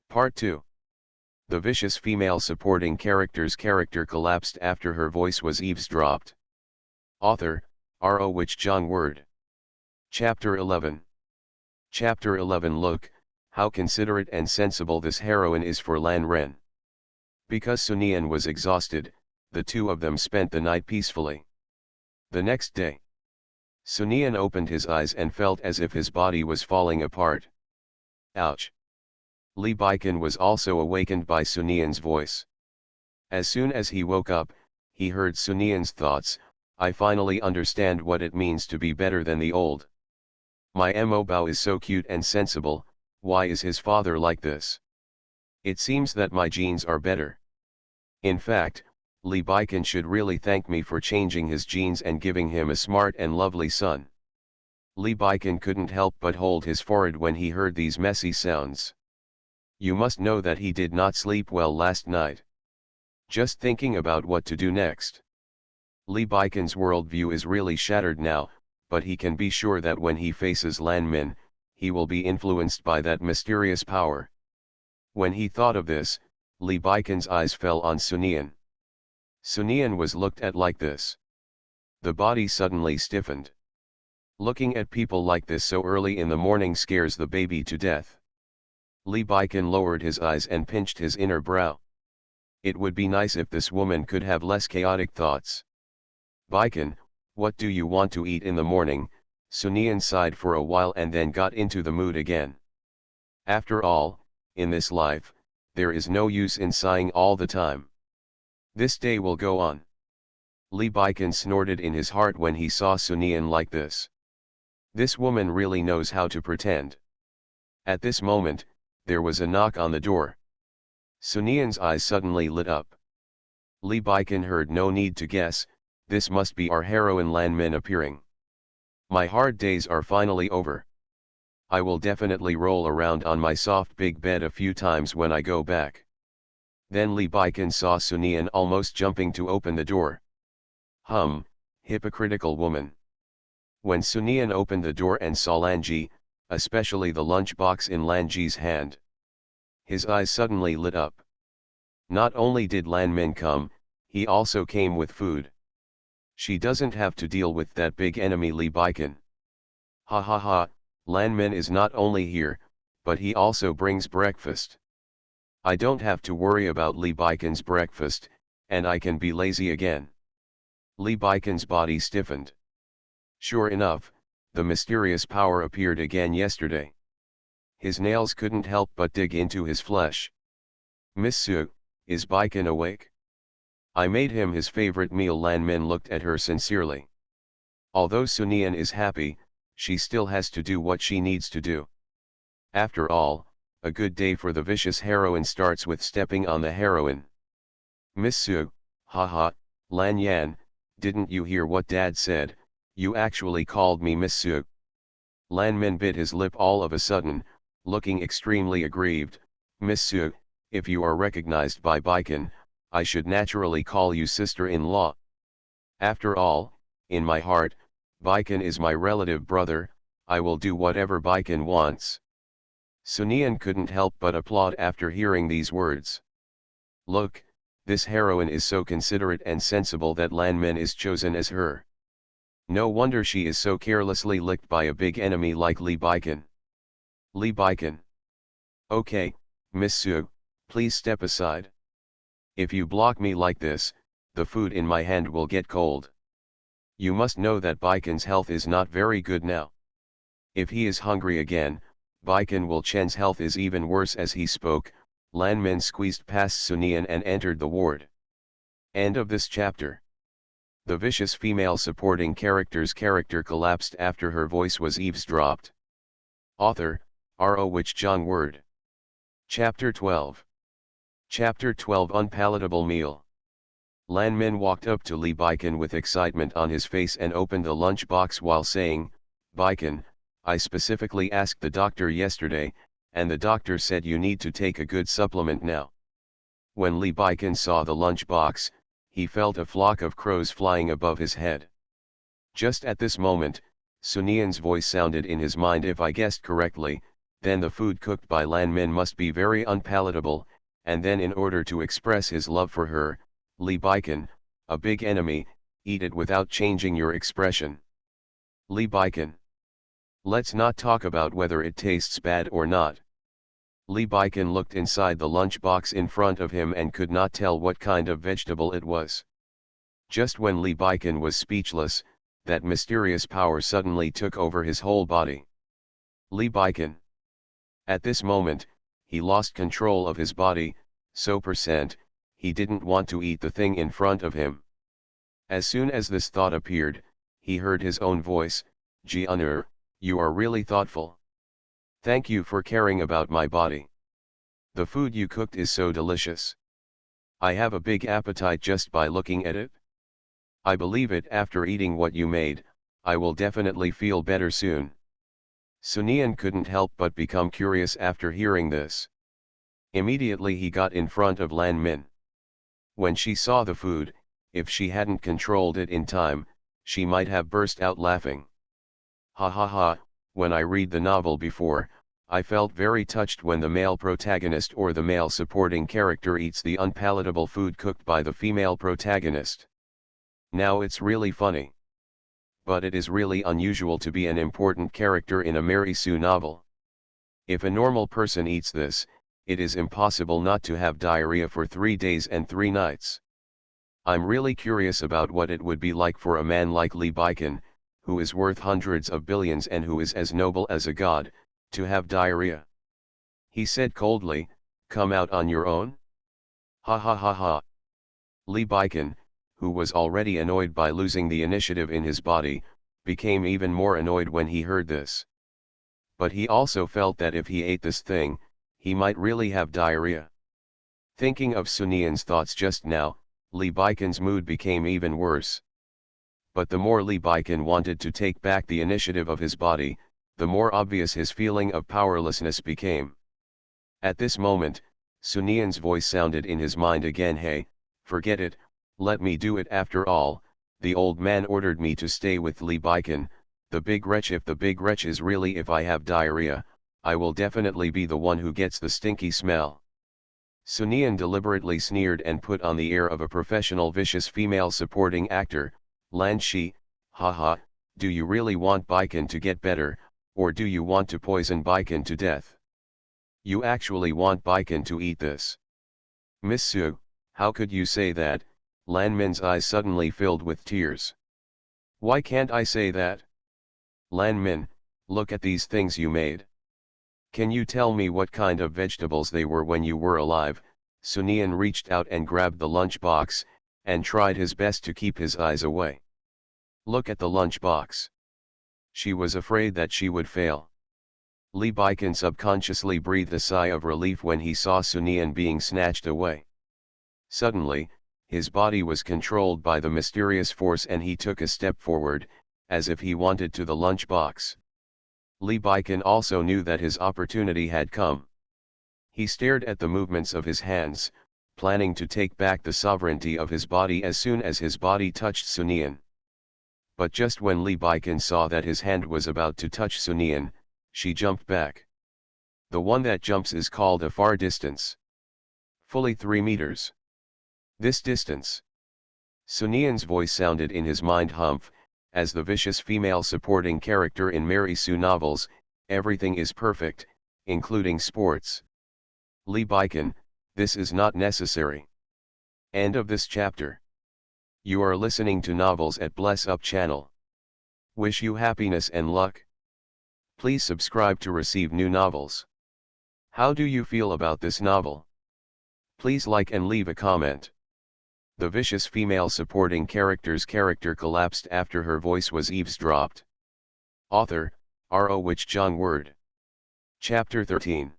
Part 2. The vicious female supporting character's character collapsed after her voice was eavesdropped. Author, R.O. Wich John Word. Chapter 11. Chapter 11. Look, how considerate and sensible this heroine is for Lan Ren. Because Sun Nian was exhausted, the two of them spent the night peacefully. The next day, Sun Nian opened his eyes and felt as if his body was falling apart. Ouch! Li Baikan was also awakened by Sun Nian's voice. As soon as he woke up, he heard Sun Nian's thoughts. I finally understand what it means to be better than the old. My Mo Bao is so cute and sensible, why is his father like this? It seems that my genes are better. In fact, Li Baikan should really thank me for changing his genes and giving him a smart and lovely son. Li Baikan couldn't help but hold his forehead when he heard these messy sounds. You must know that he did not sleep well last night. Just thinking about what to do next. Li Baikan's worldview is really shattered now, but he can be sure that when he faces Lan Min, he will be influenced by that mysterious power. When he thought of this, Li Baikan's eyes fell on Sun Nian. Sun Nian was looked at like this. The body suddenly stiffened. Looking at people like this so early in the morning scares the baby to death. Li Baikan lowered his eyes and pinched his inner brow. It would be nice if this woman could have less chaotic thoughts. Baikan, what do you want to eat in the morning? Sun Nian sighed for a while and then got into the mood again. After all, in this life, there is no use in sighing all the time. This day will go on. Li Baikan snorted in his heart when he saw Sun Nian like this. This woman really knows how to pretend. At this moment, there was a knock on the door. Sun Nian's eyes suddenly lit up. Li Baikan heard no need to guess, this must be our heroine Lan Min appearing. My hard days are finally over. I will definitely roll around on my soft big bed a few times when I go back. Then Li Baikan saw Sun Nian almost jumping to open the door. Hypocritical woman. When Sun Nian opened the door and saw Lan Ji, especially the lunch box in Lan Ji's hand, his eyes suddenly lit up. Not only did Lan Min come, he also came with food. She doesn't have to deal with that big enemy Li Baikan. Ha ha ha, Lan Min is not only here, but he also brings breakfast. I don't have to worry about Li Baikan's breakfast, and I can be lazy again. Li Baikan's body stiffened. Sure enough, the mysterious power appeared again yesterday. His nails couldn't help but dig into his flesh. Miss Su, is Baikan awake? I made him his favorite meal. Lan Min looked at her sincerely. Although Sun Nian is happy, she still has to do what she needs to do. After all, a good day for the vicious heroine starts with stepping on the heroine. Miss Su, haha, Lan Yan, didn't you hear what Dad said? You actually called me Miss Su. Lan Min bit his lip all of a sudden, looking extremely aggrieved. Miss Su, if you are recognized by Baikan, I should naturally call you sister-in-law. After all, in my heart, Baikan is my relative brother. I will do whatever Baikan wants. Sun Nian couldn't help but applaud after hearing these words. Look, this heroine is so considerate and sensible that Lan Min is chosen as her. No wonder she is so carelessly licked by a big enemy like Li Baikan. Li Baikan. Okay, Miss Su, please step aside. If you block me like this, the food in my hand will get cold. You must know that Baikan's health is not very good now. If he is hungry again, Baikan will Chen's health is even worse. As he spoke, Lan Min squeezed past Sun Nian and entered the ward. End of this chapter. The vicious female supporting character's character collapsed after her voice was eavesdropped. Author, R.O. Wich John Word. Chapter 12. Chapter 12. Unpalatable Meal. Lan Min walked up to Li Baikan with excitement on his face and opened the lunch box while saying, Baikan, I specifically asked the doctor yesterday, and the doctor said you need to take a good supplement now. When Li Baikan saw the lunch box, he felt a flock of crows flying above his head. Just at this moment, Sun Nian's voice sounded in his mind. If I guessed correctly, then the food cooked by Lan Min must be very unpalatable, and then in order to express his love for her, Li Baikan, a big enemy, eat it without changing your expression. Li Baikan. Let's not talk about whether it tastes bad or not. Li Baikan looked inside the lunchbox in front of him and could not tell what kind of vegetable it was. Just when Li Baikan was speechless, that mysterious power suddenly took over his whole body. Li Baikan. At this moment, he lost control of his body, so he didn't want to eat the thing in front of him. As soon as this thought appeared, he heard his own voice, Jian'er, you are really thoughtful. Thank you for caring about my body. The food you cooked is so delicious. I have a big appetite just by looking at it. I believe it after eating what you made, I will definitely feel better soon. Sunian couldn't help but become curious after hearing this. Immediately he got in front of Lan Min. When she saw the food, if she hadn't controlled it in time, she might have burst out laughing. Ha ha ha, when I read the novel before, I felt very touched when the male protagonist or the male supporting character eats the unpalatable food cooked by the female protagonist. Now it's really funny. But it is really unusual to be an important character in a Mary Sue novel. If a normal person eats this, it is impossible not to have diarrhea for 3 days and 3 nights. I'm really curious about what it would be like for a man like Li Baikan, who is worth hundreds of billions and who is as noble as a god, to have diarrhea. He said coldly, come out on your own? Ha ha ha ha. Li Baikan, who was already annoyed by losing the initiative in his body, became even more annoyed when he heard this. But he also felt that if he ate this thing, he might really have diarrhea. Thinking of Sunian's thoughts just now, Li Baikan's mood became even worse. But the more Li Baikan wanted to take back the initiative of his body, the more obvious his feeling of powerlessness became. At this moment, Sunian's voice sounded in his mind again, hey, forget it, let me do it after all, the old man ordered me to stay with Li Baikan, the big wretch. If the big wretch is really if I have diarrhea, I will definitely be the one who gets the stinky smell. Sunian deliberately sneered and put on the air of a professional vicious female supporting actor, Lan Shi, haha, do you really want Baikan to get better, or do you want to poison Baikan to death? You actually want Baikan to eat this? Miss Sue, how could you say that? Lan Min's eyes suddenly filled with tears. Why can't I say that? Lan Min, look at these things you made. Can you tell me what kind of vegetables they were when you were alive? Sunian reached out and grabbed the lunchbox, and tried his best to keep his eyes away. Look at the lunchbox. She was afraid that she would fail. Li Baikan subconsciously breathed a sigh of relief when he saw Sunian being snatched away. Suddenly, his body was controlled by the mysterious force and he took a step forward, as if he wanted to the lunchbox. Li Baikan also knew that his opportunity had come. He stared at the movements of his hands, planning to take back the sovereignty of his body as soon as his body touched Sunian. But just when Li Baikan saw that his hand was about to touch Sunian, she jumped back. The one that jumps is called a far distance. Fully 3 meters. This distance. Sunian's voice sounded in his mind humph, as the vicious female supporting character in Mary Sue novels, everything is perfect, including sports. Li Baikan, this is not necessary. End of this chapter. You are listening to Novels at Bless Up channel. Wish you happiness and luck. Please subscribe to receive new novels. How do you feel about this novel? Please like and leave a comment. The vicious female supporting character's character collapsed after her voice was eavesdropped. Author, R.O. Wich Jong Word. Chapter 13.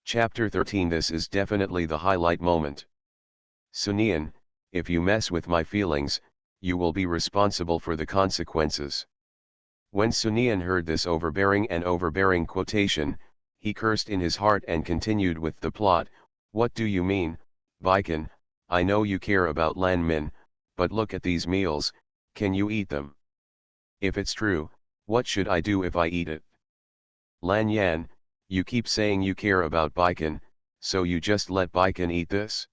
Chapter 13. This is definitely the highlight moment. Sunian, if you mess with my feelings, you will be responsible for the consequences. When Sunian heard this overbearing quotation, he cursed in his heart and continued with the plot. What do you mean, Baikan? I know you care about Lan Min, but look at these meals, can you eat them? If it's true, what should I do if I eat it? Lan Yan, You keep saying you care about Baikan, so you just let Baikan eat this?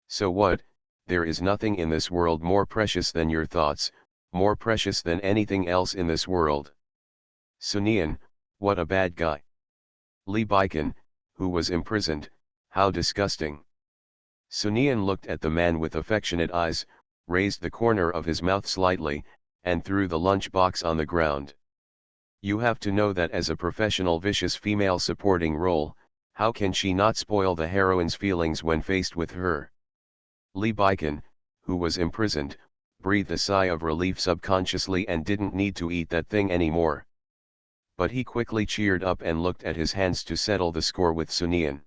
So what? There is nothing in this world more precious than your thoughts, more precious than anything else in this world. Sunian, what a bad guy. Lee Baikan, who was imprisoned, how disgusting. Sunian looked at the man with affectionate eyes, raised the corner of his mouth slightly, and threw the lunch box on the ground. You have to know that as a professional vicious female supporting role, how can she not spoil the heroine's feelings when faced with her? Lee Baikan, who was imprisoned, breathed a sigh of relief subconsciously and didn't need to eat that thing anymore. But he quickly cheered up and looked at his hands to settle the score with Sunian.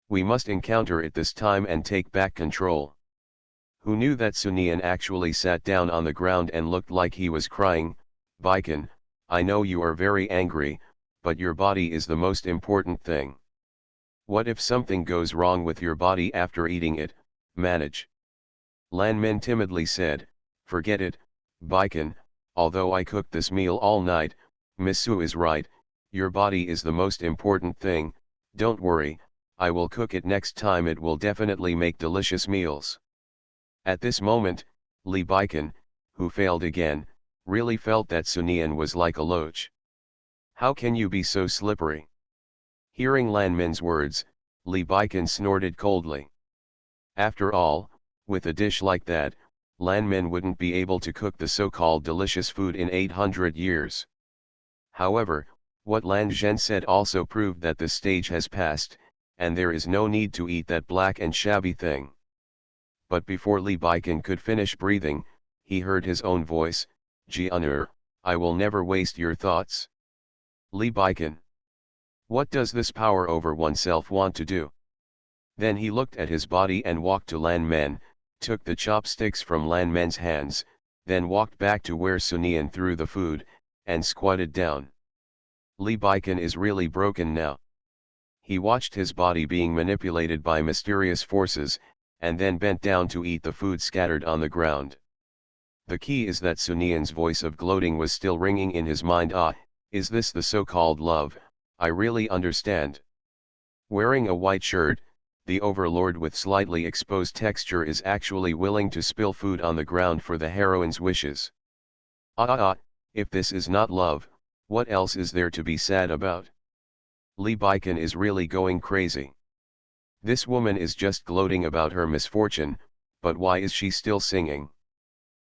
We must encounter it this time and take back control. Who knew that Sunian actually sat down on the ground and looked like he was crying? Baikan, I know you are very angry, but your body is the most important thing. What if something goes wrong with your body after eating it? Manage. Lan Min timidly said, forget it, Baikan, although I cooked this meal all night, Miss Su is right, your body is the most important thing. Don't worry, I will cook it next time. It will definitely make delicious meals. At this moment, Lee Baikan, who failed again, really felt that Sunian was like a loach. How can you be so slippery? Hearing Lan Min's words, Lee Baikan snorted coldly. After all, with a dish like that, Lan Min wouldn't be able to cook the so-called delicious food in 800 years. However, what Lan Zhen said also proved that the stage has passed, and there is no need to eat that black and shabby thing. But before Lee Baikan could finish breathing, he heard his own voice, Jian'er, I will never waste your thoughts. Lee Baikan. What does this power over oneself want to do? Then he looked at his body and walked to Lan Men, took the chopsticks from Lan Men's hands, then walked back to where Sunian threw the food, and squatted down. Lee Baikan is really broken now. He watched his body being manipulated by mysterious forces, and then bent down to eat the food scattered on the ground. The key is that Sunian's voice of gloating was still ringing in his mind. Ah, is this the so-called love? I really understand. Wearing a white shirt, the overlord with slightly exposed texture is actually willing to spill food on the ground for the heroine's wishes. If this is not love, what else is there to be sad about? Lee Baikan is really going crazy. This woman is just gloating about her misfortune, but why is she still singing?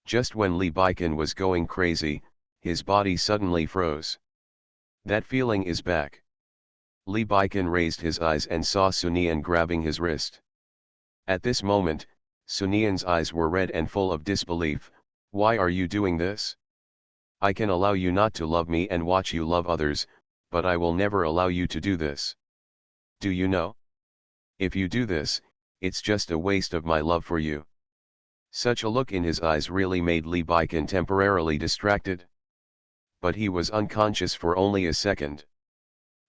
Just when Lee Baikan was going crazy, his body suddenly froze. That feeling is back. Lee Baikan raised his eyes and saw Sunian grabbing his wrist. At this moment, Sunian's eyes were red and full of disbelief. Why are you doing this? I can allow you not to love me and watch you love others, but I will never allow you to do this. Do you know? If you do this, it's just a waste of my love for you. Such a look in his eyes really made Lee Baikan temporarily distracted. But he was unconscious for only a second.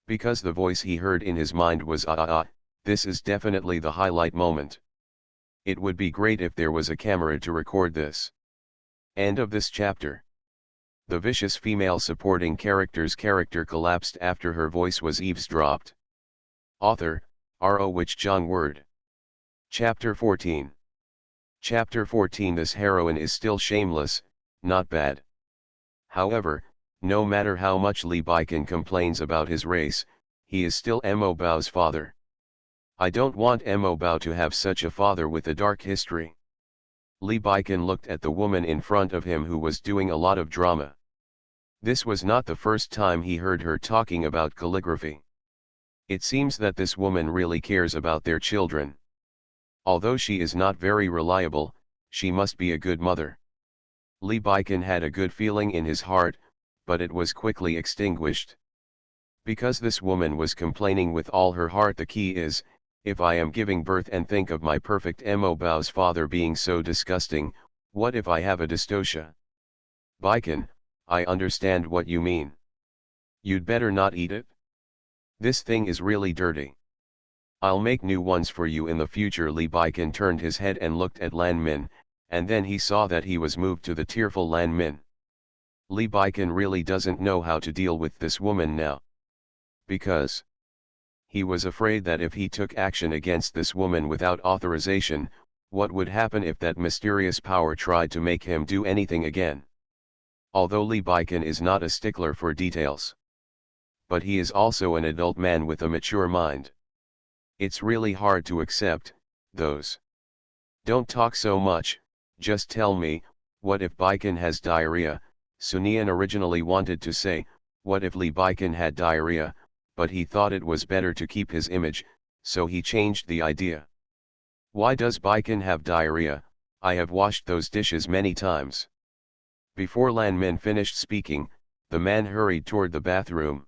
Because the voice he heard in his mind was this is definitely the highlight moment. It would be great if there was a camera to record this. End of this chapter. The vicious female supporting character's character collapsed after her voice was eavesdropped. Author, R.O. Wich Jong Word. Chapter 14. Chapter 14. This heroine is still shameless, not bad. However, no matter how much Lee Baikan complains about his race, he is still Mo Bao's father. I don't want Mo Bao to have such a father with a dark history. Lee Baikan looked at the woman in front of him who was doing a lot of drama. This was not the first time he heard her talking about calligraphy. It seems that this woman really cares about their children. Although she is not very reliable, she must be a good mother. Lee Baikan had a good feeling in his heart, but it was quickly extinguished. Because this woman was complaining with all her heart. The key is, if I am giving birth and think of my perfect Mo Bao's father being so disgusting, what if I have a dystocia? Baikan, I understand what you mean. You'd better not eat it. This thing is really dirty. I'll make new ones for you in the future. Lee Baikan turned his head and looked at Lan Min, and then he saw that he was moved to the tearful Lan Min. Lee Baikan really doesn't know how to deal with this woman now. Because He was afraid that if he took action against this woman without authorization, what would happen if that mysterious power tried to make him do anything again? Although Lee Baiken is not a stickler for details, but he is also an adult man with a mature mind. It's really hard to accept, those. Don't talk so much, just tell me, what if Baiken has diarrhea? Sunian originally wanted to say, what if Lee Baiken had diarrhea, but he thought it was better to keep his image, so he changed the idea. Why does Baiken have diarrhea? I have washed those dishes many times. Before Lan Min finished speaking, the man hurried toward the bathroom.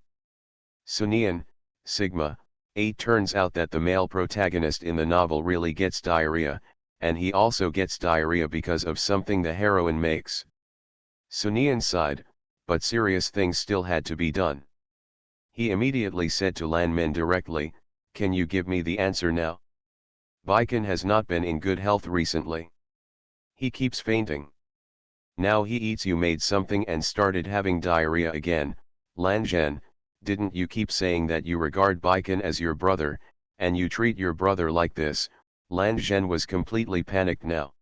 Sunian, Sigma, 8 turns out that the male protagonist in the novel really gets diarrhea, and he also gets diarrhea because of something the heroine makes. Sunian sighed, but serious things still had to be done. He immediately said to Lan Min directly, can you give me the answer now? Baiken has not been in good health recently. He keeps fainting. Now he eats you made something and started having diarrhea again. Lan Zhen, didn't you keep saying that you regard Baiken as your brother, and you treat your brother like this? Lan Zhen was completely panicked now.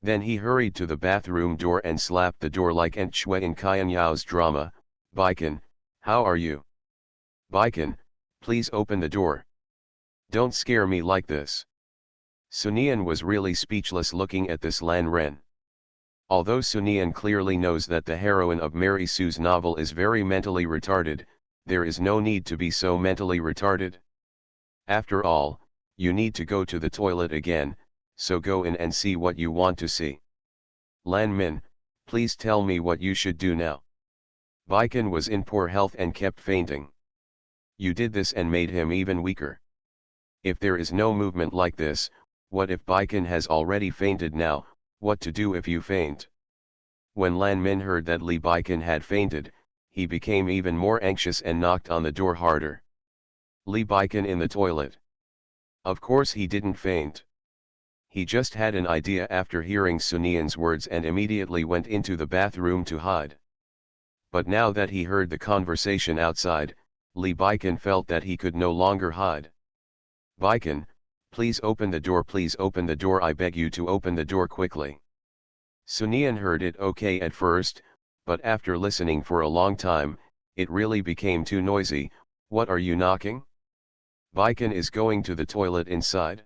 Then he hurried to the bathroom door and slapped the door like Ent Shui in Qian Yao's drama. Baiken, how are you? Baiken, please open the door. Don't scare me like this. Sunian was really speechless looking at this Lan Ren. Although Sunian clearly knows that the heroine of Mary Sue's novel is very mentally retarded, there is no need to be so mentally retarded. After all, you need to go to the toilet again, so go in and see what you want to see. Lan Min, please tell me what you should do now. Baiken was in poor health and kept fainting. You did this and made him even weaker. If there is no movement like this, what if Baiken has already fainted now? What to do if you faint? When Lan Min heard that Lee Baiken had fainted, he became even more anxious and knocked on the door harder. Lee Baiken in the toilet. Of course he didn't faint. He just had an idea after hearing Sunian's words and immediately went into the bathroom to hide. But now that he heard the conversation outside, Lee Baiken felt that he could no longer hide. Baiken, please open the door, I beg you to open the door quickly. Sunian heard it okay at first, but after listening for a long time, it really became too noisy. What are you knocking? Baiken is going to the toilet inside.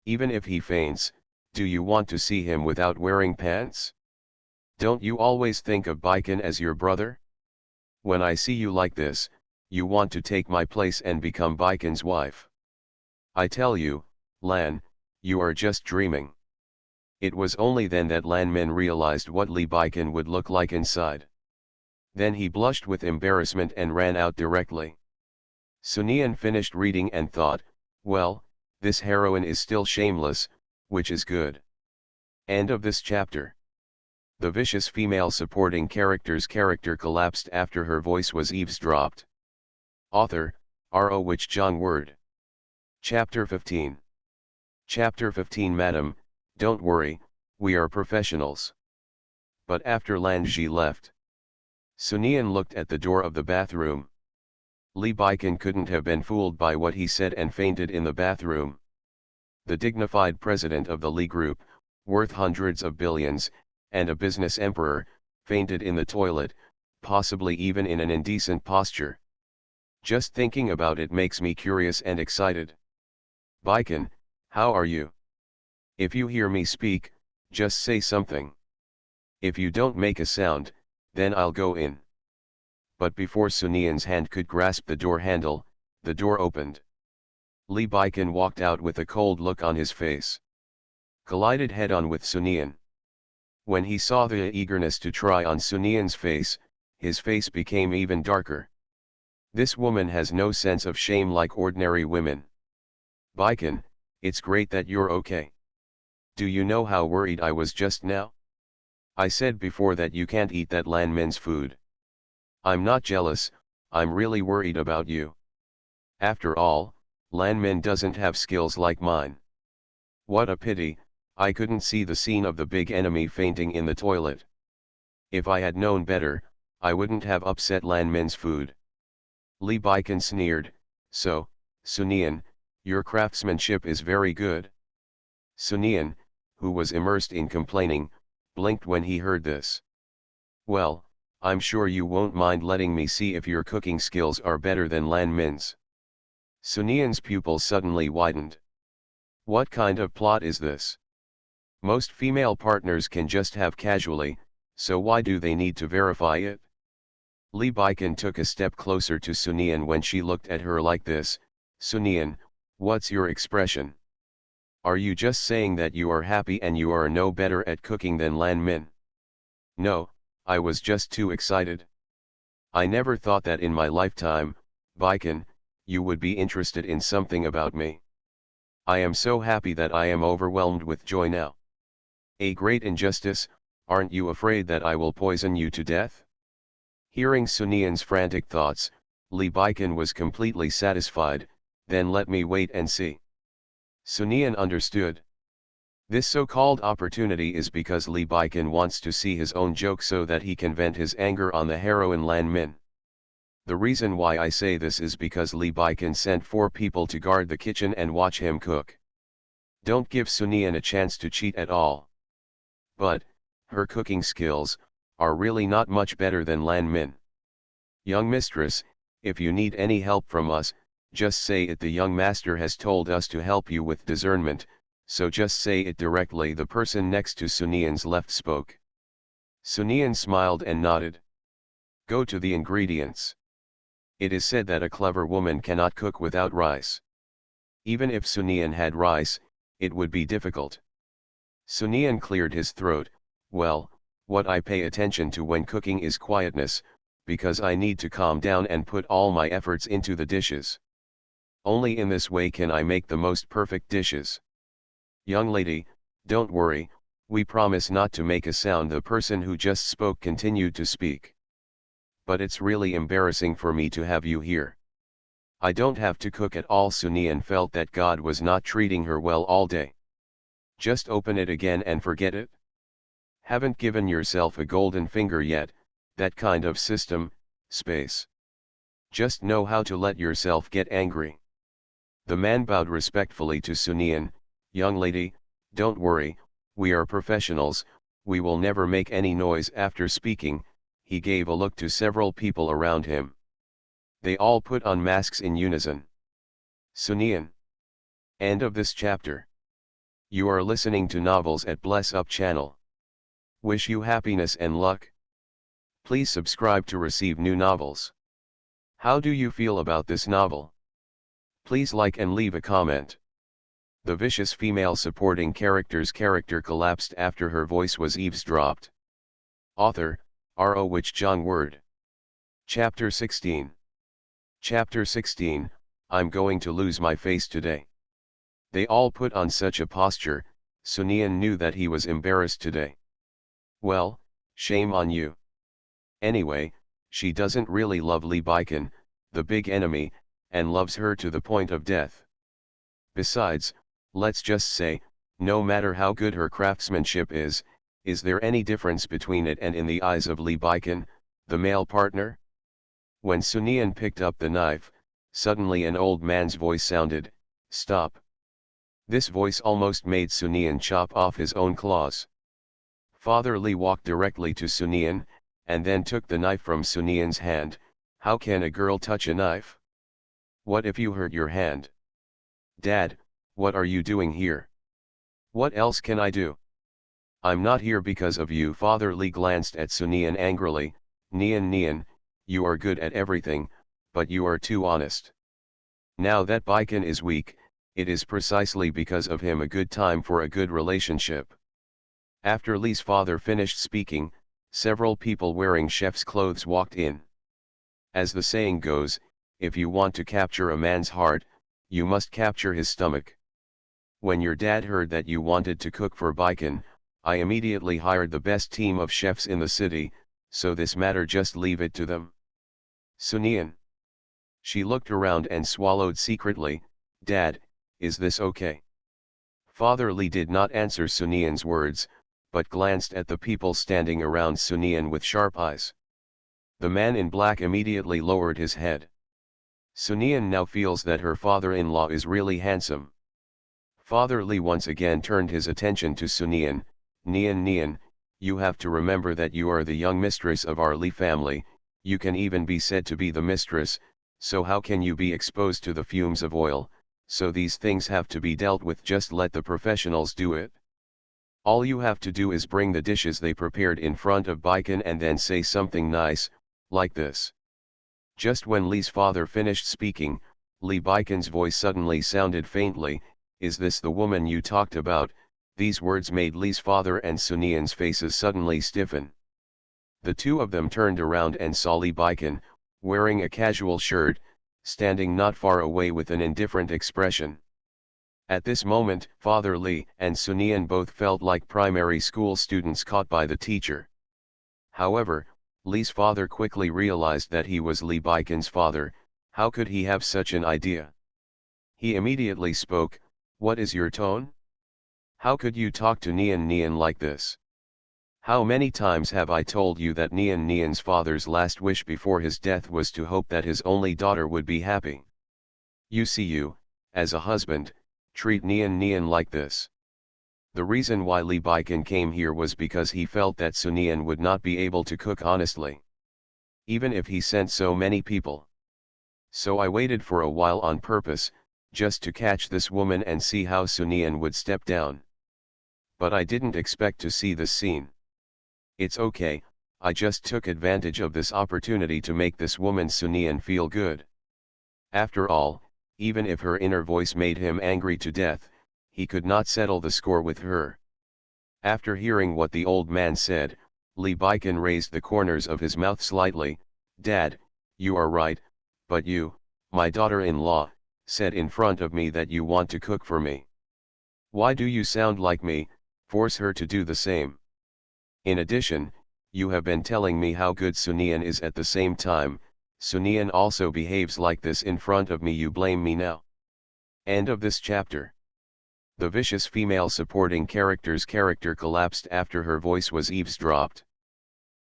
Even if he faints, do you want to see him without wearing pants? Don't you always think of Baiken as your brother? When I see you like this, you want to take my place and become Baiken's wife. I tell you, Lan, you are just dreaming. It was only then that Lan Min realized what Lee Baiken would look like inside. Then he blushed with embarrassment and ran out directly. Sunian finished reading and thought, well, this heroine is still shameless, which is good. End of this chapter. The vicious female supporting character's character collapsed after her voice was eavesdropped. Author, R.O. Wich Jong Word. Chapter 15. Chapter 15. Madam, don't worry, we are professionals. But after Lan Ji left, Sunian looked at the door of the bathroom. Lee Baiken couldn't have been fooled by what he said and fainted in the bathroom. The dignified president of the Lee Group, worth hundreds of billions, and a business emperor, fainted in the toilet, possibly even in an indecent posture. Just thinking about it makes me curious and excited. Baiken, how are you? If you hear me speak, just say something. If you don't make a sound, then I'll go in. But before Sunian's hand could grasp the door handle, the door opened. Lee Baiken walked out with a cold look on his face. Collided head-on with Sunian. When he saw the eagerness to try on Sunian's face, his face became even darker. This woman has no sense of shame like ordinary women. Baiken, it's great that you're okay. Do you know how worried I was just now? I said before that you can't eat that Lan Min's food. I'm not jealous, I'm really worried about you. After all, Lan Min doesn't have skills like mine. What a pity, I couldn't see the scene of the big enemy fainting in the toilet. If I had known better, I wouldn't have upset Lan Min's food. Lee Baiken sneered, so, Sunian, your craftsmanship is very good. Sunian, who was immersed in complaining, blinked when he heard this. Well, I'm sure you won't mind letting me see if your cooking skills are better than Lan Min's. Sunian's pupils suddenly widened. What kind of plot is this? Most female partners can just have casually, so why do they need to verify it? Li Baikan took a step closer to Sunian when she looked at her like this. Sunian, what's your expression? Are you just saying that you are happy and you are no better at cooking than Lan Min? No, I was just too excited. I never thought that in my lifetime, Baikan, you would be interested in something about me. I am so happy that I am overwhelmed with joy now. A great injustice, aren't you afraid that I will poison you to death? Hearing Sunian's frantic thoughts, Li Baikan was completely satisfied. Then let me wait and see. Sunian understood. This so-called opportunity is because Li Baikan wants to see his own joke so that he can vent his anger on the heroine Lan Min. The reason why I say this is because Li Baikan sent 4 people to guard the kitchen and watch him cook. Don't give Sunian a chance to cheat at all. But, her cooking skills, are really not much better than Lan Min. Young mistress, if you need any help from us, just say it. The young master has told us to help you with discernment, so just say it directly. The person next to Sunian's left spoke. Sunian smiled and nodded. Go to the ingredients. It is said that a clever woman cannot cook without rice. Even if Sunian had rice, it would be difficult. Sunian cleared his throat. Well, what I pay attention to when cooking is quietness, because I need to calm down and put all my efforts into the dishes. Only in this way can I make the most perfect dishes. Young lady, don't worry, we promise not to make a sound. The person who just spoke continued to speak. But it's really embarrassing for me to have you here. I don't have to cook at all. Sunian felt that God was not treating her well all day. Just open it again and forget it. Haven't given yourself a golden finger yet, that kind of system, space. Just know how to let yourself get angry. The man bowed respectfully to Sunian. Young lady, don't worry, we are professionals, we will never make any noise. After speaking, he gave a look to several people around him. They all put on masks in unison. Sunian. End of this chapter. You are listening to Novels at Bless Up channel. Wish you happiness and luck. Please subscribe to receive new novels. How do you feel about this novel? Please like and leave a comment. The vicious female supporting character's character collapsed after her voice was eavesdropped. Author, R.O. Wich Jong Word. Chapter 16. Chapter 16, I'm going to lose my face today. They all put on such a posture, Sunian knew that he was embarrassed today. Well, shame on you. Anyway, she doesn't really love Li Baikan, the big enemy, and loves her to the point of death. Besides, let's just say, no matter how good her craftsmanship is there any difference between it and in the eyes of Li Baikan, the male partner? When Sunian picked up the knife, suddenly an old man's voice sounded, "Stop." This voice almost made Sunian chop off his own claws. Father Li walked directly to Sunian, and then took the knife from Sunian's hand. How can a girl touch a knife? What if you hurt your hand? Dad, what are you doing here? What else can I do? I'm not here because of you. Father Li glanced at Sunian angrily. Nian, you are good at everything, but you are too honest. Now that Baikan is weak, it is precisely because of him a good time for a good relationship. After Li's father finished speaking, several people wearing chef's clothes walked in. As the saying goes, if you want to capture a man's heart, you must capture his stomach. When your dad heard that you wanted to cook for Baikan, I immediately hired the best team of chefs in the city, so this matter just leave it to them. Sunian. She looked around and swallowed secretly. Dad, is this okay? Father Li did not answer Sunian's words, but glanced at the people standing around Sunian with sharp eyes. The man in black immediately lowered his head. Sunian now feels that her father-in-law is really handsome. Father Li once again turned his attention to Sunian. Nian, you have to remember that you are the young mistress of our Li family, you can even be said to be the mistress, so how can you be exposed to the fumes of oil, so these things have to be dealt with, just let the professionals do it. All you have to do is bring the dishes they prepared in front of Baikan and then say something nice, like this. Just when Li's father finished speaking, Li Baikan's voice suddenly sounded faintly, "Is this the woman you talked about?" These words made Li's father and Sunian's faces suddenly stiffen. The two of them turned around and saw Li Baikan, wearing a casual shirt, standing not far away with an indifferent expression. At this moment, Father Li and Sunian both felt like primary school students caught by the teacher. However, Li's father quickly realized that he was Li Baikan's father. How could he have such an idea? He immediately spoke, "What is your tone? How could you talk to Nian like this? How many times have I told you that Nian's father's last wish before his death was to hope that his only daughter would be happy? You see, you, as a husband, treat Nian like this." The reason why Li Baikan came here was because he felt that Sunian would not be able to cook honestly, even if he sent so many people. So I waited for a while on purpose, just to catch this woman and see how Sunian would step down. But I didn't expect to see this scene. It's okay, I just took advantage of this opportunity to make this woman Sunian feel good. After all, even if her inner voice made him angry to death, he could not settle the score with her. After hearing what the old man said, Li Baikan raised the corners of his mouth slightly. "Dad, you are right, but you, my daughter-in-law, said in front of me that you want to cook for me. Why do you sound like me? Force her to do the same. In addition, you have been telling me how good Sunian is at the same time. Sunian also behaves like this in front of me, you blame me now." End of this chapter. The vicious female supporting character's character collapsed after her voice was eavesdropped.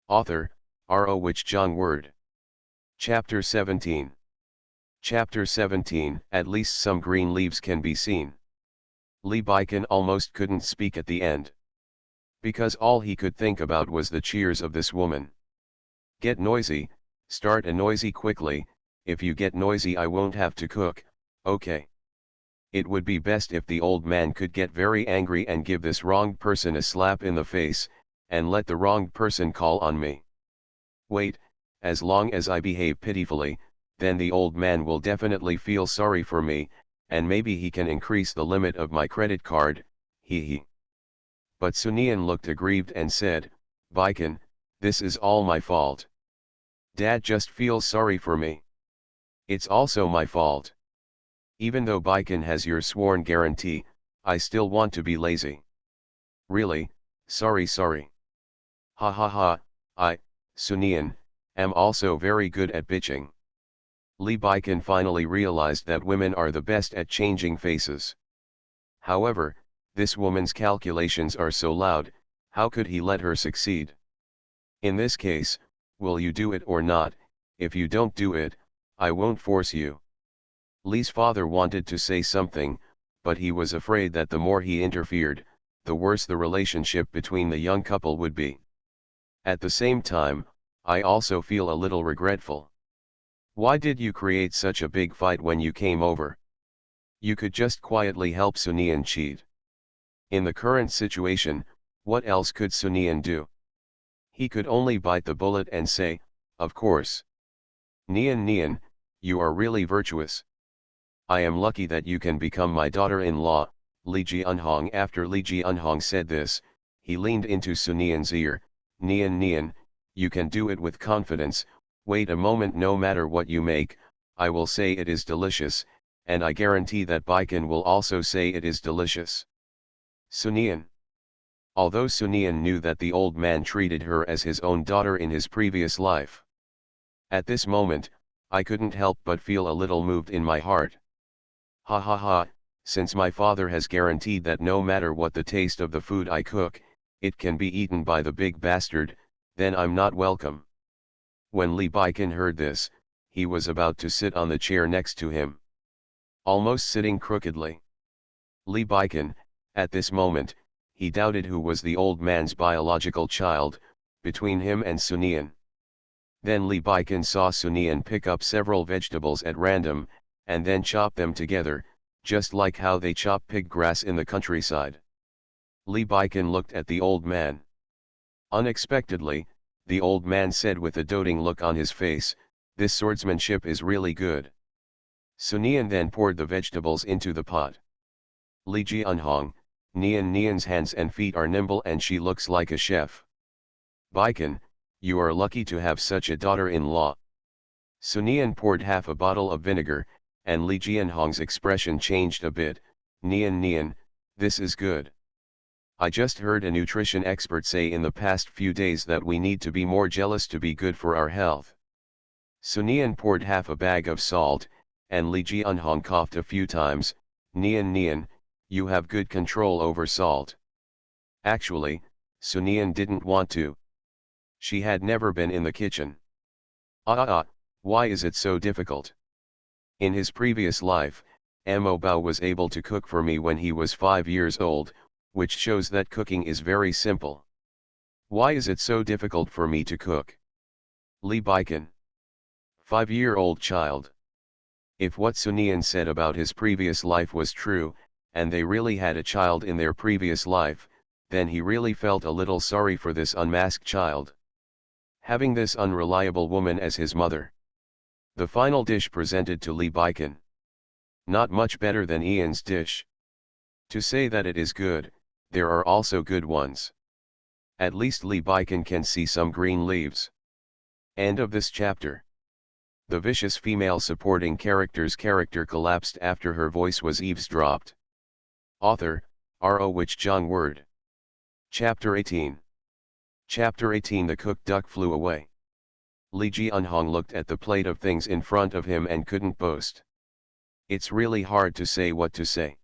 Author, R.O. Wich Jong Word. Chapter 17. Chapter 17, At least some green leaves can be seen. Li Baikan almost couldn't speak at the end, because all he could think about was the cheers of this woman. "Get noisy, start a noisy quickly, if you get noisy I won't have to cook, okay? It would be best if the old man could get very angry and give this wronged person a slap in the face, and let the wronged person call on me. Wait, as long as I behave pitifully, then the old man will definitely feel sorry for me, and maybe he can increase the limit of my credit card, he. But Sunian looked aggrieved and said, "Baikan, this is all my fault. Dad just feels sorry for me. It's also my fault. Even though Baikan has your sworn guarantee, I still want to be lazy. Really, sorry. Ha ha ha, I, Sunian, am also very good at bitching." Li Baikan finally realized that women are the best at changing faces. However, this woman's calculations are so loud, how could he let her succeed? In this case, will you do it or not? If you don't do it, I won't force you. Li's father wanted to say something, but he was afraid that the more he interfered, the worse the relationship between the young couple would be. At the same time, I also feel a little regretful. Why did you create such a big fight when you came over? You could just quietly help Sunian cheat. In the current situation, what else could Sunian do? He could only bite the bullet and say, "Of course. Nian, you are really virtuous. I am lucky that you can become my daughter-in-law." Li Jianhong. After Li Jianhong said this, he leaned into Sunian's ear. Nian, you can do it with confidence. Wait a moment, no matter what you make, I will say it is delicious, and I guarantee that Baikan will also say it is delicious." Sunian. Although Sunian knew that the old man treated her as his own daughter in his previous life, at this moment, I couldn't help but feel a little moved in my heart. Ha ha ha, since my father has guaranteed that no matter what the taste of the food I cook, it can be eaten by the big bastard, then I'm not welcome. When Li Baikan heard this, he was about to sit on the chair next to him, almost sitting crookedly. Lee Baiken, at this moment, he doubted who was the old man's biological child, between him and Sunian. Then Lee Baiken saw Sunian pick up several vegetables at random, and then chop them together, just like how they chop pig grass in the countryside. Lee Baiken looked at the old man. Unexpectedly, the old man said with a doting look on his face, "This swordsmanship is really good." Sunian then poured the vegetables into the pot. Li Jianhong, Nian's hands and feet are nimble and she looks like a chef. Baiken, you are lucky to have such a daughter-in-law. Sunian poured half a bottle of vinegar, and Li Jianhong's expression changed a bit. Nian, this is good. I just heard a nutrition expert say in the past few days that we need to be more jealous to be good for our health. Sunian poured half a bag of salt, and Li Jianhong coughed a few times. Nian, you have good control over salt. Actually, Sunian didn't want to. She had never been in the kitchen. Why is it so difficult? In his previous life, Mo Bao was able to cook for me when he was 5 years old, which shows that cooking is very simple. Why is it so difficult for me to cook? Lee Baiken. 5-year-old child. If what Sunian said about his previous life was true, and they really had a child in their previous life, then he really felt a little sorry for this unmasked child. Having this unreliable woman as his mother. The final dish presented to Lee Baiken. Not much better than Ian's dish. To say that it is good, there are also good ones. At least Lee Baiken can see some green leaves. End of this chapter. The vicious female supporting character's character collapsed after her voice was eavesdropped. Author, R.O. Wich Jong Word. Chapter 18. Chapter 18. The cooked duck flew away. Li Jianhong looked at the plate of things in front of him and couldn't boast. It's really hard to say what to say.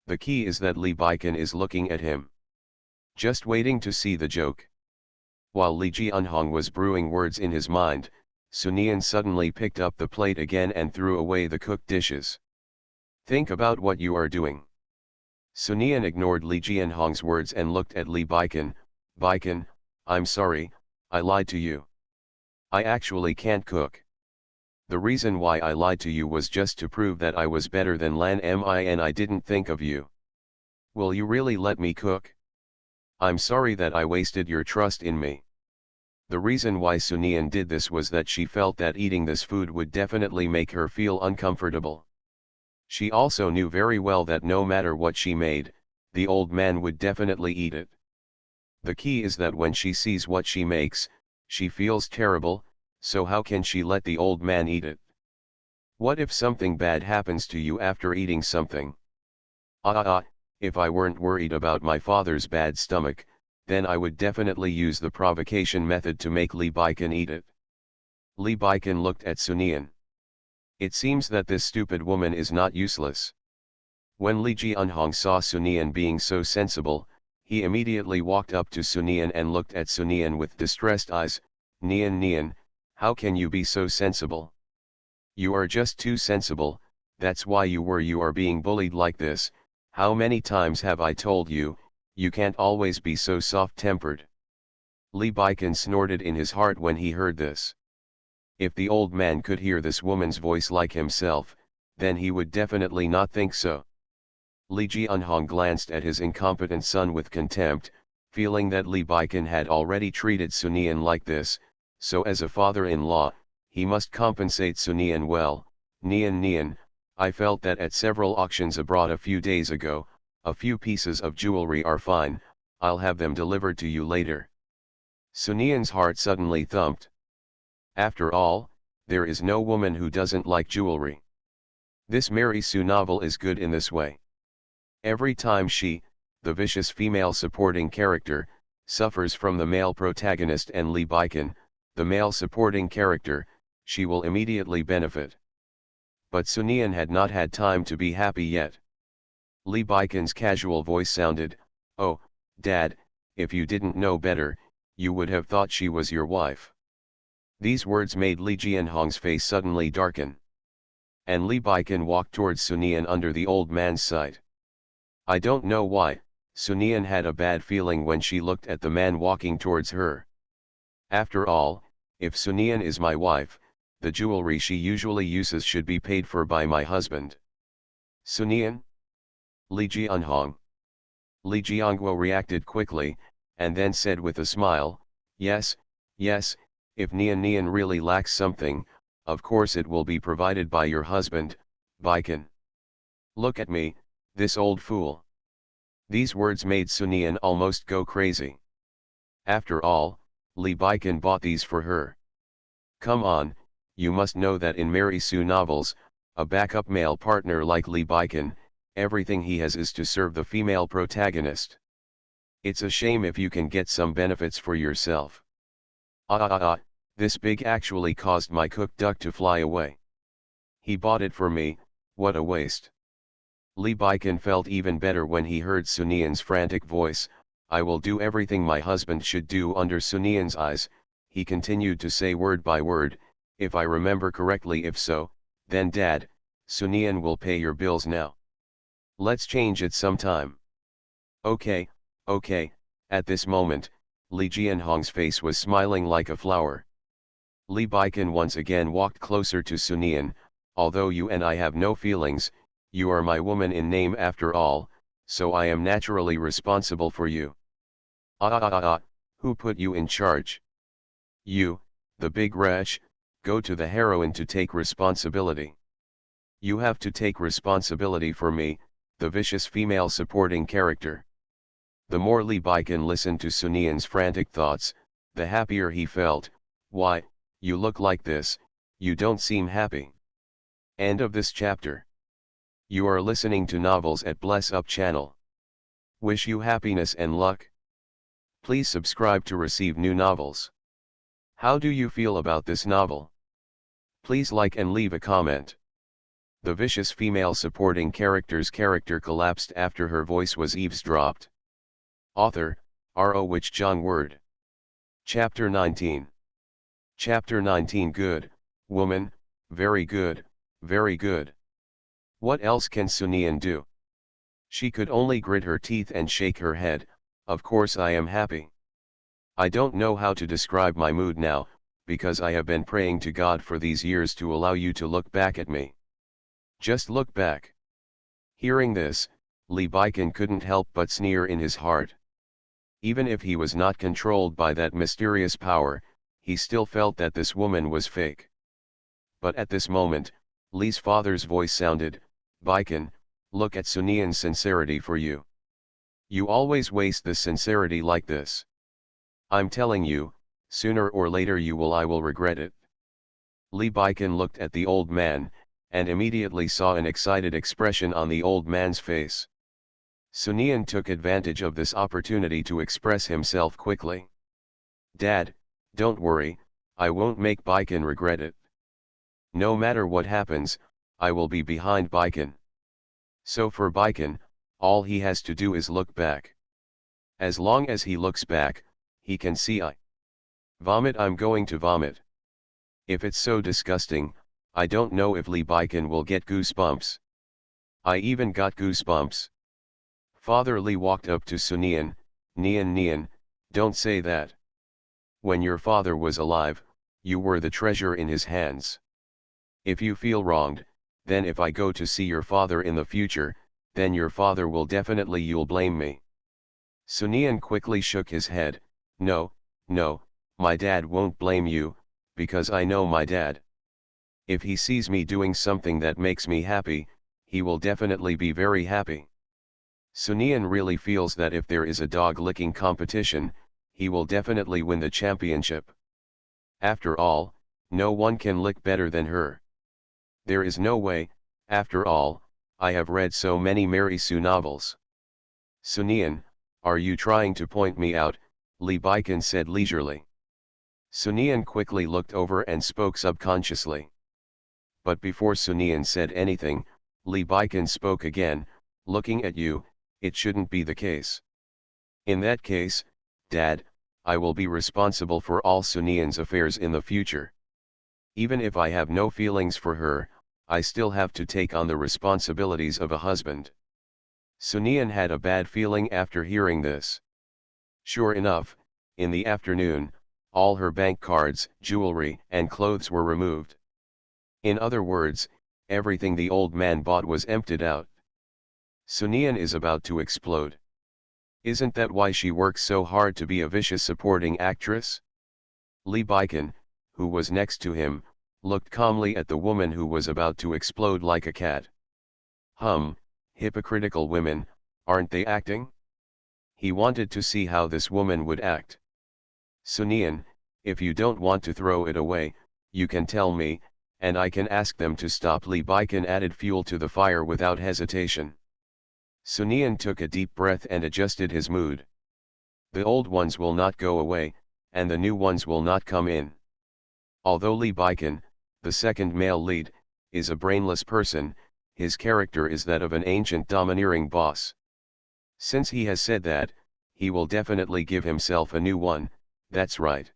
The key is that Lee Baiken is looking at him. Just waiting to see the joke. While Li Jianhong was brewing words in his mind, Sunian suddenly picked up the plate again and threw away the cooked dishes. Think about what you are doing. Sunian ignored Li Jianhong's words and looked at Lee Baiken. Baiken, I'm sorry, I lied to you. I actually can't cook. The reason why I lied to you was just to prove that I was better than Lan Mi and I didn't think of you. Will you really let me cook? I'm sorry that I wasted your trust in me. The reason why Sunian did this was that she felt that eating this food would definitely make her feel uncomfortable. She also knew very well that no matter what she made, the old man would definitely eat it. The key is that when she sees what she makes, she feels terrible, so how can she let the old man eat it? What if something bad happens to you after eating something? If I weren't worried about my father's bad stomach, then I would definitely use the provocation method to make Lee Baiken eat it. Lee Baiken looked at Sunian. It seems that this stupid woman is not useless. When Li Jianhong saw Sunian being so sensible, he immediately walked up to Sunian and looked at Sunian with distressed eyes. Nian, how can you be so sensible? You are just too sensible, that's why you are being bullied like this. How many times have I told you, you can't always be so soft-tempered. Lee Baiken snorted in his heart when he heard this. If the old man could hear this woman's voice like himself, then he would definitely not think so. Li Jianhong glanced at his incompetent son with contempt, feeling that Lee Baiken had already treated Sunian like this, so as a father-in-law, he must compensate Sunian well. Nian, I felt that at several auctions abroad a few days ago, a few pieces of jewelry are fine, I'll have them delivered to you later. Sunian's heart suddenly thumped. After all, there is no woman who doesn't like jewelry. This Mary Sue novel is good in this way. Every time she, the vicious female supporting character, suffers from the male protagonist and Lee Baiken, the male supporting character, she will immediately benefit. But Sunian had not had time to be happy yet. Lee Baiken's casual voice sounded, "Oh, Dad, if you didn't know better, you would have thought she was your wife." These words made Li Jianhong's face suddenly darken. And Li Baikan walked towards Sunian under the old man's sight. I don't know why, Sunian had a bad feeling when she looked at the man walking towards her. After all, if Sunian is my wife, the jewelry she usually uses should be paid for by my husband. Sunian? Li Jianhong. Li Jiangguo reacted quickly, and then said with a smile, yes, yes, if Nian really lacks something, of course it will be provided by your husband, Baikan. Look at me, this old fool. These words made Sunian almost go crazy. After all, Li Baikan bought these for her. Come on, you must know that in Mary Sue novels, a backup male partner like Li Baikan, everything he has is to serve the female protagonist. It's a shame if you can get some benefits for yourself. This big actually caused my cooked duck to fly away. He bought it for me, what a waste. Li Baikan felt even better when he heard Sunian's frantic voice. I will do everything my husband should do under Sunian's eyes, he continued to say word by word, if I remember correctly. If so, then Dad, Sunian will pay your bills now. Let's change it sometime. Okay, okay. At this moment, Li Jianhong's face was smiling like a flower. Li Baikan once again walked closer to Sunian. Although you and I have no feelings, you are my woman in name after all, so I am naturally responsible for you. Who put you in charge? You, the big wretch, go to the heroine to take responsibility. You have to take responsibility for me, the vicious female supporting character. The more Li Baikan listened to Sunian's frantic thoughts, the happier he felt. Why, you look like this, you don't seem happy. End of this chapter. You are listening to Novels at Bless Up channel. Wish you happiness and luck. Please subscribe to receive new novels. How do you feel about this novel? Please like and leave a comment. The vicious female supporting character's character collapsed after her voice was eavesdropped. Author, R.O. Wich Jong Word. Chapter 19. Chapter 19. Good, woman, very good, very good. What else can Sunian do? She could only grit her teeth and shake her head. Of course I am happy. I don't know how to describe my mood now, because I have been praying to God for these years to allow you to look back at me. Just look back. Hearing this, Li Baikan couldn't help but sneer in his heart. Even if he was not controlled by that mysterious power, he still felt that this woman was fake. But at this moment, Li's father's voice sounded, Baikan, look at Sunian's sincerity for you. You always waste the sincerity like this. I'm telling you, sooner or later I will regret it. Li Baikan looked at the old man, and immediately saw an excited expression on the old man's face. Sunian took advantage of this opportunity to express himself quickly. Dad, don't worry, I won't make Baikan regret it. No matter what happens, I will be behind Baikan. So for Baikan, all he has to do is look back. As long as he looks back, he can see I vomit. I'm going to vomit. If it's so disgusting, I don't know if Li Baikan will get goosebumps. I even got goosebumps. Father Li walked up to Sunian. Nian, don't say that. When your father was alive, you were the treasure in his hands. If you feel wronged, then if I go to see your father in the future, then your father will definitely you'll blame me. Sunian quickly shook his head. No, my dad won't blame you, because I know my dad. If he sees me doing something that makes me happy, he will definitely be very happy. Sunian really feels that if there is a dog-licking competition, he will definitely win the championship. After all, no one can lick better than her. There is no way, after all, I have read so many Mary Sue novels. Sunian, are you trying to point me out? Li Baikan said leisurely. Sunian quickly looked over and spoke subconsciously. But before Sunian said anything, Li Baikan spoke again, looking at you, it shouldn't be the case. In that case, Dad, I will be responsible for all Sunian's affairs in the future. Even if I have no feelings for her, I still have to take on the responsibilities of a husband. Sunian had a bad feeling after hearing this. Sure enough, in the afternoon, all her bank cards, jewelry, and clothes were removed. In other words, everything the old man bought was emptied out. Sunian is about to explode. Isn't that why she works so hard to be a vicious supporting actress? Lee Baiken, who was next to him, looked calmly at the woman who was about to explode like a cat. Hypocritical women, aren't they acting? He wanted to see how this woman would act. Sunian, if you don't want to throw it away, you can tell me, and I can ask them to stop. Lee Baiken added fuel to the fire without hesitation. Sunian took a deep breath and adjusted his mood. The old ones will not go away, and the new ones will not come in. Although Lee Baiken, the second male lead, is a brainless person, his character is that of an ancient domineering boss. Since he has said that, he will definitely give himself a new one, that's right.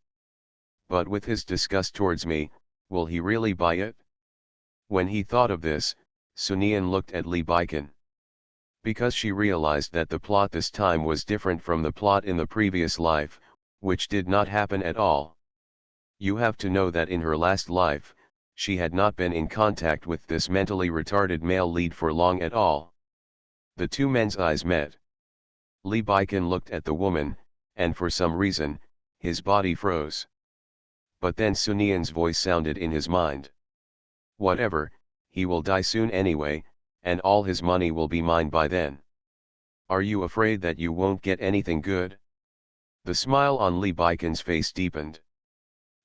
But with his disgust towards me, will he really buy it? When he thought of this, Sunian looked at Lee Baiken. Because she realized that the plot this time was different from the plot in the previous life, which did not happen at all. You have to know that in her last life, she had not been in contact with this mentally retarded male lead for long at all. The two men's eyes met. Lee Baiken looked at the woman, and for some reason, his body froze. But then Sunian's voice sounded in his mind. Whatever, he will die soon anyway, and all his money will be mine by then. Are you afraid that you won't get anything good? The smile on Lee Baiken's face deepened.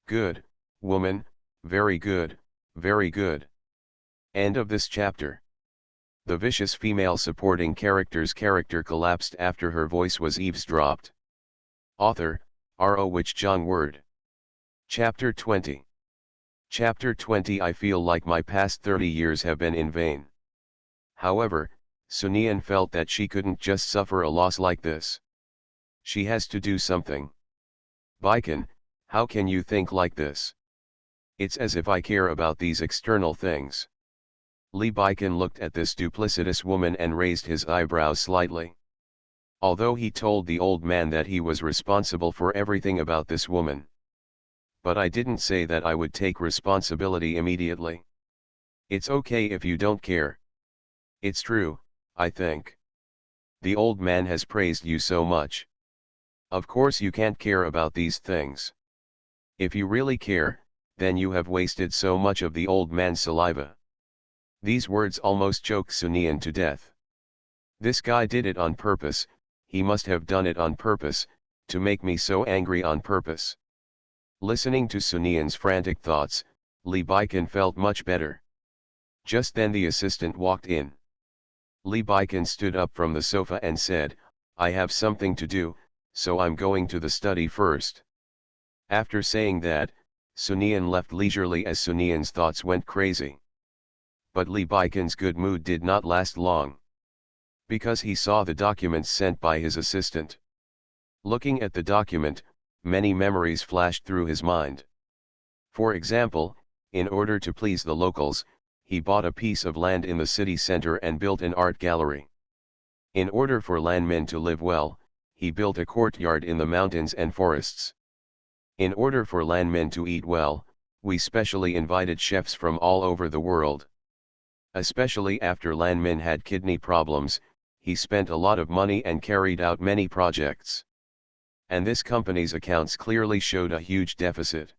Good, woman, very good, very good. End of this chapter. The vicious female supporting character's character collapsed after her voice was eavesdropped. Author, R.O. Wich Jong Word. Chapter 20. Chapter 20. I feel like my past 30 years have been in vain. However, Sunian felt that she couldn't just suffer a loss like this. She has to do something. Baiken, how can you think like this? It's as if I care about these external things. Lee Baiken looked at this duplicitous woman and raised his eyebrows slightly. Although he told the old man that he was responsible for everything about this woman. But I didn't say that I would take responsibility immediately. It's okay if you don't care. It's true, I think. The old man has praised you so much. Of course you can't care about these things. If you really care, then you have wasted so much of the old man's saliva. These words almost choked Sunian to death. This guy did it on purpose, he must have done it on purpose, to make me so angry on purpose. Listening to Sunian's frantic thoughts, Lee Baiken felt much better. Just then the assistant walked in. Lee Baiken stood up from the sofa and said, I have something to do, so I'm going to the study first. After saying that, Sunian left leisurely as Sunian's thoughts went crazy. But Lee Baiken's good mood did not last long. Because he saw the documents sent by his assistant. Looking at the document, many memories flashed through his mind. For example, in order to please the locals, he bought a piece of land in the city center and built an art gallery. In order for landmen to live well, he built a courtyard in the mountains and forests. In order for landmen to eat well, we specially invited chefs from all over the world. Especially after landmen had kidney problems, he spent a lot of money and carried out many projects. And this company's accounts clearly showed a huge deficit.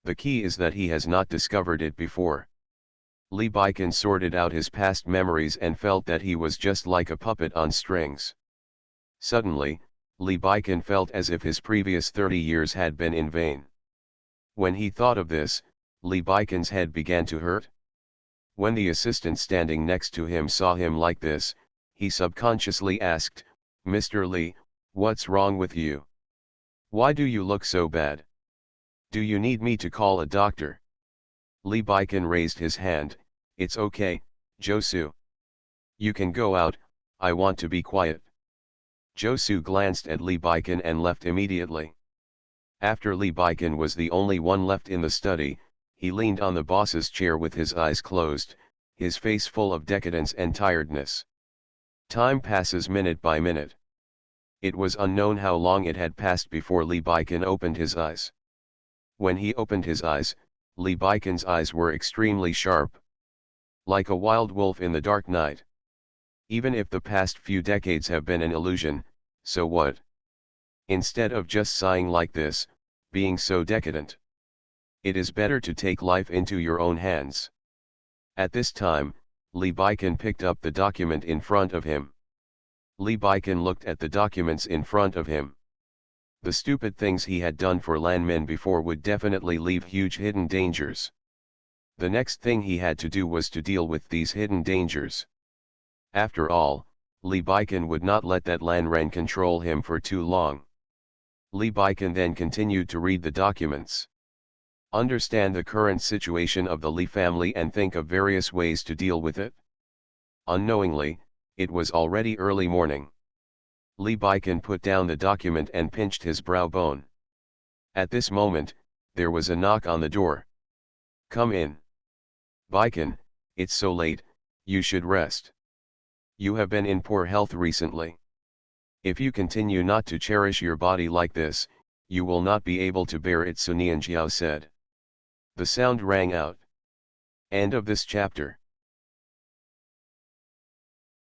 The key is that he has not discovered it before. Lee Baiken sorted out his past memories and felt that he was just like a puppet on strings. Suddenly, Lee Baiken felt as if his previous 30 years had been in vain. When he thought of this, Lee Baiken's head began to hurt. When the assistant standing next to him saw him like this, he subconsciously asked, Mr. Lee, what's wrong with you? Why do you look so bad? Do you need me to call a doctor? Lee Baiken raised his hand, it's okay, Josu. You can go out, I want to be quiet. Josu glanced at Lee Baiken and left immediately. After Li Baikan was the only one left in the study, he leaned on the boss's chair with his eyes closed, his face full of decadence and tiredness. Time passes minute by minute. It was unknown how long it had passed before Li Baikan opened his eyes. When he opened his eyes, Li Baikan's eyes were extremely sharp. Like a wild wolf in the dark night. Even if the past few decades have been an illusion, so what? Instead of just sighing like this, being so decadent. It is better to take life into your own hands. At this time, Li Baikan picked up the document in front of him. Li Baikan looked at the documents in front of him. The stupid things he had done for Lan Min before would definitely leave huge hidden dangers. The next thing he had to do was to deal with these hidden dangers. After all, Li Baikan would not let that Lan Ren control him for too long. Li Baikan then continued to read the documents. Understand the current situation of the Li family and think of various ways to deal with it. Unknowingly, it was already early morning. Li Baikan put down the document and pinched his brow bone. At this moment, there was a knock on the door. Come in. Baikan, it's so late, you should rest. You have been in poor health recently. If you continue not to cherish your body like this, you will not be able to bear it, Sun Jiao said. The sound rang out. End of this chapter.